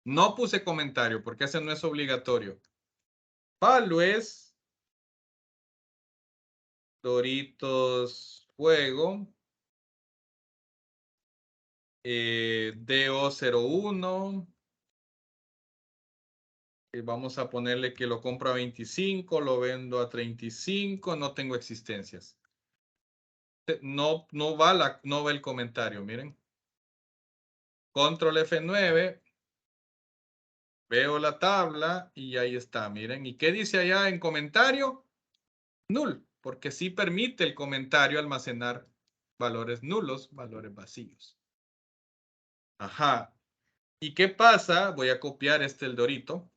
No puse comentario porque ese no es obligatorio. Values, Doritos Fuego, DO01. Vamos a ponerle que lo compro a 25, lo vendo a 35, no tengo existencias. No va el comentario, miren. Control F9. Veo la tabla y ahí está, miren. ¿Y qué dice allá en comentario? Null, porque sí permite el comentario almacenar valores nulos, valores vacíos. Ajá. ¿Y qué pasa? Voy a copiar el Dorito.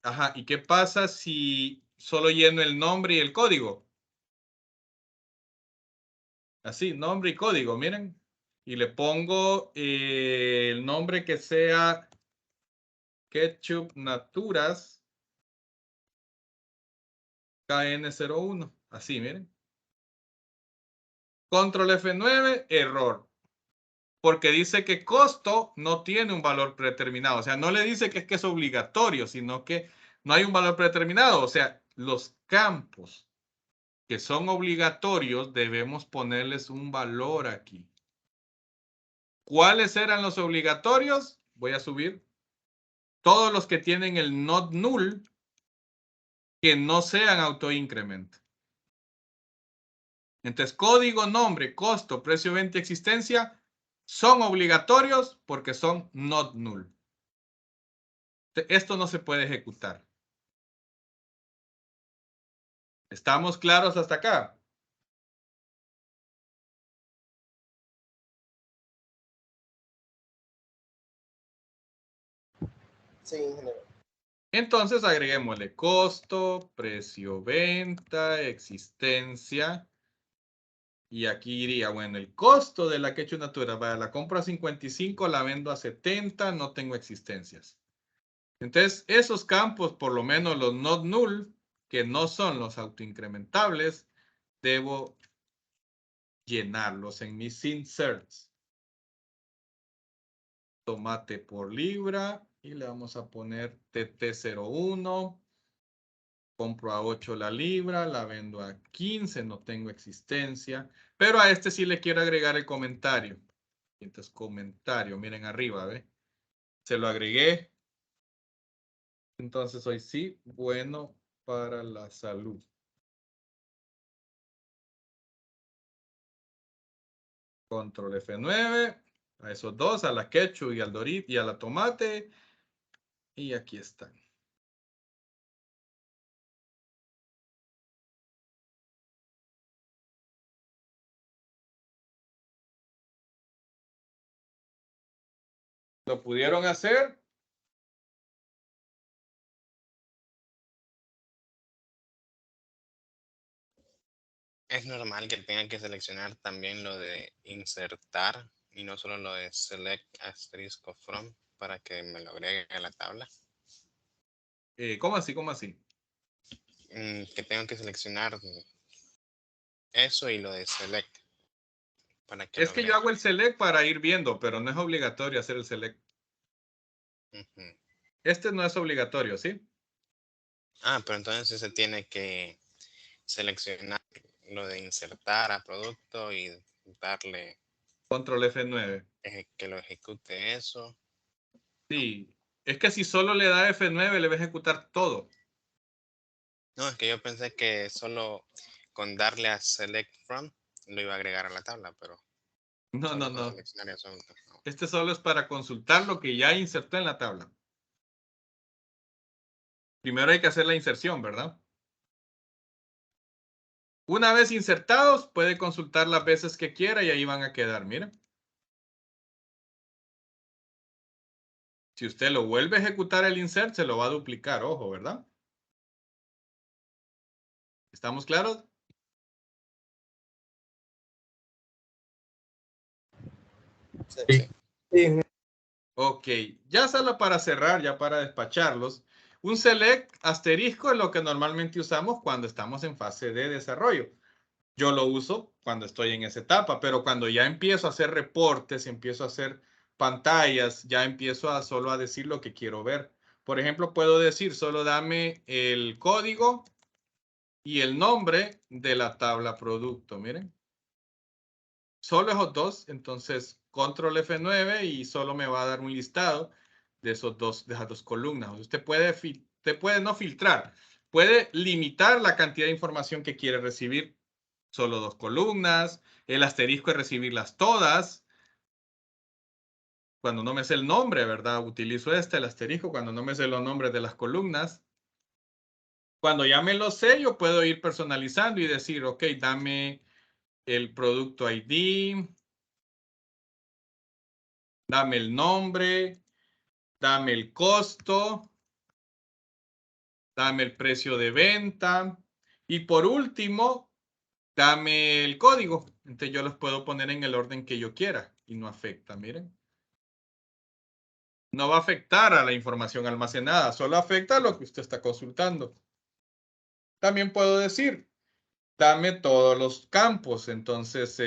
Ajá. ¿Y qué pasa si solo lleno el nombre y el código? Así, nombre y código, miren. Y le pongo el nombre que sea Ketchup Naturas KN01. Así, miren. Control F9, error. Porque dice que costo no tiene un valor predeterminado. O sea, no le dice que es obligatorio, sino que no hay un valor predeterminado. O sea, los campos que son obligatorios debemos ponerles un valor aquí. ¿Cuáles eran los obligatorios? Voy a subir. Todos los que tienen el not null que no sean autoincrement. Entonces, código, nombre, costo, precio, venta, existencia son obligatorios porque son not null. Esto no se puede ejecutar. ¿Estamos claros hasta acá? Sí, ingeniero. Entonces agreguémosle costo, precio, venta, existencia Y aquí iría, bueno, el costo de la Quechua Natura, vaya, la compro a 55, la vendo a 70, no tengo existencias. Entonces, esos campos, por lo menos los not null, que no son los autoincrementables, debo llenarlos en mis inserts. Tomate por libra y le vamos a poner TT01. Compro a 8 la libra, la vendo a 15, no tengo existencia. Pero a este sí le quiero agregar el comentario. Entonces, comentario, miren arriba, ¿ve? Se lo agregué. Entonces, hoy sí, bueno para la salud. Control F9. A esos dos, a la ketchup y al Dorit y a la tomate. Y aquí están. ¿Lo pudieron hacer? Es normal que tengan que seleccionar también lo de insertar y no solo lo de select asterisco from para que me lo agregue a la tabla. ¿Cómo así? ¿Cómo así? Que tengan que seleccionar eso y lo de select para que Es lo que yo agregue. hago el select para ir viendo, pero no es obligatorio hacer el select. Este no es obligatorio, ¿sí? Ah, pero entonces se tiene que seleccionar lo de insertar a producto y darle Control F9. que lo ejecute eso. Sí. Es que si solo le da F9, le va a ejecutar todo. No, es que yo pensé que solo con darle a select from lo iba a agregar a la tabla, pero No, solo no, con no. seleccionar eso. No. Este solo es para consultar lo que ya insertó en la tabla. Primero hay que hacer la inserción, ¿verdad? Una vez insertados, puede consultar las veces que quiera y ahí van a quedar, miren. Si usted lo vuelve a ejecutar el insert, se lo va a duplicar, ojo, ¿verdad? ¿Estamos claros? Sí. Sí. Ok, ya solo para cerrar, ya para despacharlos. Un select asterisco es lo que normalmente usamos cuando estamos en fase de desarrollo. Yo lo uso cuando estoy en esa etapa, pero cuando ya empiezo a hacer reportes, empiezo a hacer pantallas, ya empiezo a solo a decir lo que quiero ver. Por ejemplo, puedo decir, solo dame el código y el nombre de la tabla producto, miren. Solo esos dos, entonces control F9 y solo me va a dar un listado de esas dos columnas. Usted puede no filtrar, puede limitar la cantidad de información que quiere recibir. Solo dos columnas, el asterisco es recibirlas todas. Cuando no me sé el nombre, ¿verdad? Utilizo el asterisco, cuando no me sé los nombres de las columnas. Cuando ya me lo sé, yo puedo ir personalizando y decir, ok, dame el producto ID, dame el nombre, dame el costo, dame el precio de venta y por último, dame el código. Entonces yo los puedo poner en el orden que yo quiera y no afecta, miren. No va a afectar a la información almacenada, solo afecta a lo que usted está consultando. También puedo decir, dame todos los campos, entonces,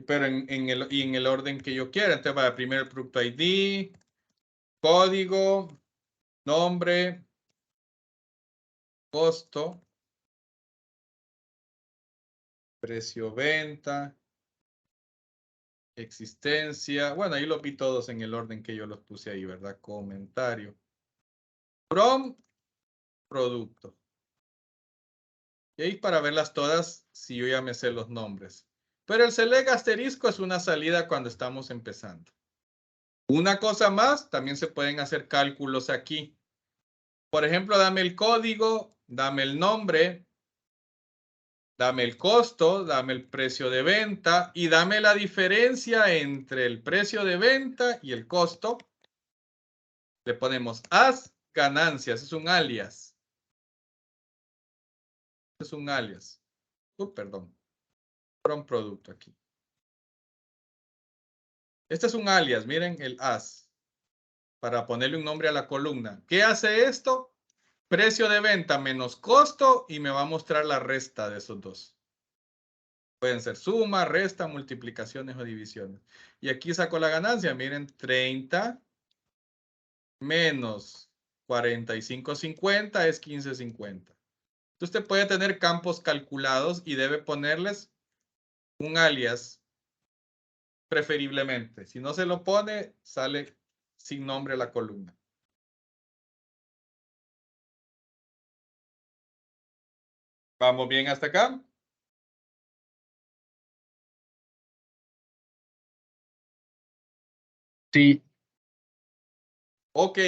pero en el orden que yo quiera. Entonces va primero el producto ID, código, nombre, costo, precio venta, existencia. Bueno, ahí los vi todos en el orden que yo los puse ahí, ¿verdad? Comentario. From, producto. Y ahí para verlas todas, si yo ya me sé los nombres. Pero el select asterisco es una salida cuando estamos empezando. Una cosa más, también se pueden hacer cálculos aquí. Por ejemplo, dame el código, dame el nombre, dame el costo, dame el precio de venta y dame la diferencia entre el precio de venta y el costo. Le ponemos as ganancias, es un alias. Es un alias. Perdón. from producto aquí. Este es un alias, miren el as, para ponerle un nombre a la columna. ¿Qué hace esto? Precio de venta menos costo y me va a mostrar la resta de esos dos. Pueden ser suma, resta, multiplicaciones o divisiones. Y aquí saco la ganancia, miren, 30 menos 45.50 es 15.50. Usted puede tener campos calculados y debe ponerles un alias preferiblemente. Si no se lo pone, sale sin nombre la columna. ¿Vamos bien hasta acá? Sí. Ok.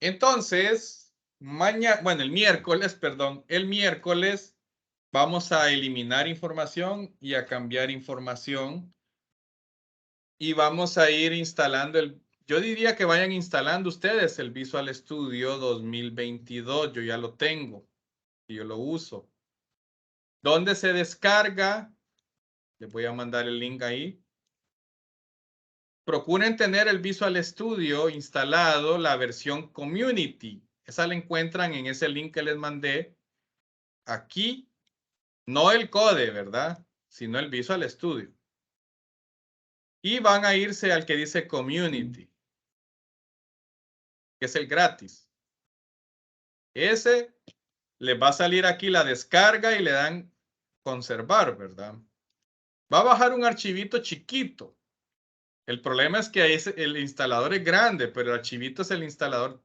Entonces, mañana, bueno, el miércoles vamos a eliminar información y a cambiar información. Y vamos a ir instalando yo diría que vayan instalando ustedes el Visual Studio 2022. Yo ya lo tengo y yo lo uso. ¿Dónde se descarga? Les voy a mandar el link ahí. Procuren tener el Visual Studio instalado, la versión Community. Esa la encuentran en ese link que les mandé. Aquí, no el code, ¿verdad? Sino el Visual Studio. Y van a irse al que dice Community, que es el gratis. Ese les va a salir aquí la descarga y le dan conservar, ¿verdad? Va a bajar un archivito chiquito. El problema es que el instalador es grande, pero el archivito es el instalador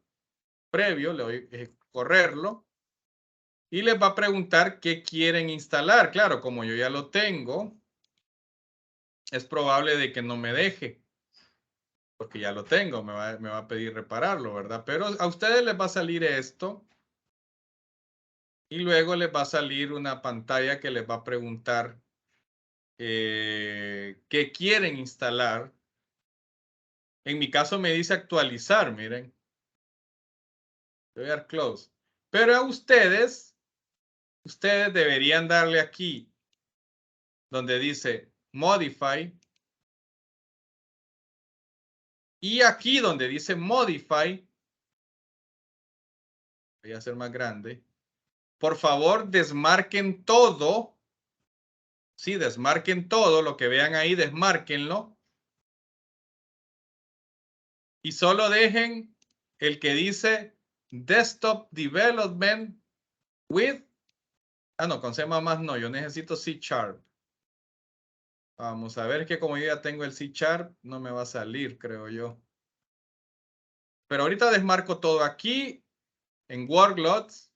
previo. Le voy a correrlo. Y les va a preguntar qué quieren instalar. Claro, como yo ya lo tengo, es probable de que no me deje. Porque ya lo tengo, me va a pedir repararlo, ¿verdad? Pero a ustedes les va a salir esto. Y luego les va a salir una pantalla que les va a preguntar qué quieren instalar. En mi caso me dice actualizar, miren. Voy a dar close. Pero a ustedes deberían darle aquí donde dice modify. Y aquí donde dice modify, voy a hacer más grande. Por favor, desmarquen todo. Sí, desmarquen todo. Lo que vean ahí, desmárquenlo. Y solo dejen el que dice Desktop Development with... Ah, no, con C++ no. Yo necesito C#. Vamos a ver que como yo ya tengo el C#, no me va a salir, creo yo. Pero ahorita desmarco todo aquí en Workloads.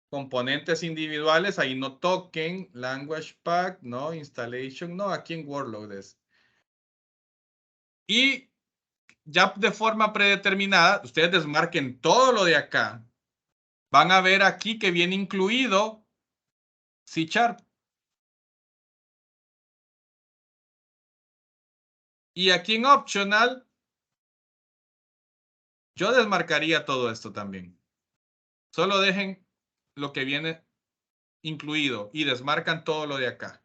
Componentes individuales, ahí no toquen. Language Pack, no. Installation, no. Aquí en Workloads. Y ya de forma predeterminada, ustedes desmarquen todo lo de acá. Van a ver aquí que viene incluido C#. Y aquí en Optional, yo desmarcaría todo esto también. Solo dejen lo que viene incluido y desmarcan todo lo de acá.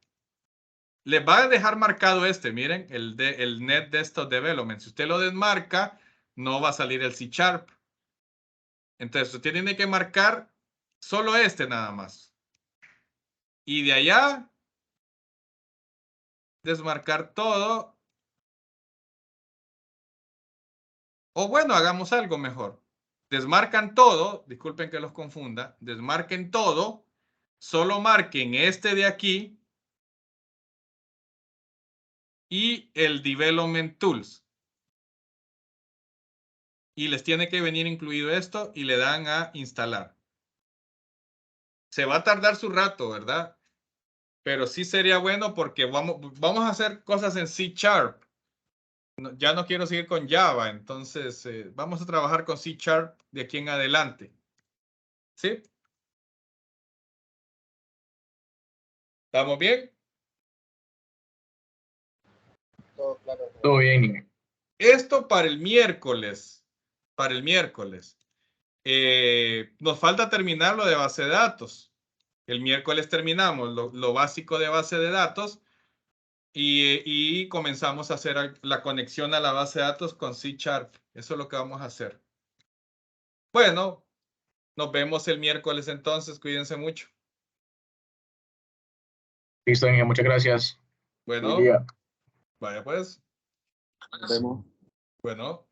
Les va a dejar marcado miren, el Net Desktop Development. Si usted lo desmarca, no va a salir el C#. Entonces, usted tiene que marcar solo nada más. Y de allá, desmarcar todo. O bueno, hagamos algo mejor. Desmarcan todo, disculpen que los confunda, desmarquen todo, solo marquen este de aquí y el Development Tools. Y les tiene que venir incluido esto y le dan a instalar. Se va a tardar su rato, ¿verdad? Pero sí sería bueno porque vamos a hacer cosas en C#. Ya no quiero seguir con Java, entonces vamos a trabajar con C# de aquí en adelante. ¿Sí? ¿Estamos bien? Todo claro. Todo bien. Esto para el miércoles. Para el miércoles. Nos falta terminar lo de base de datos. El miércoles terminamos lo básico de base de datos y comenzamos a hacer la conexión a la base de datos con C#. Eso es lo que vamos a hacer. Bueno, nos vemos el miércoles entonces. Cuídense mucho. Listo, Inge, muchas gracias. Bueno, Buen día. vaya pues. Nos vemos. Bueno.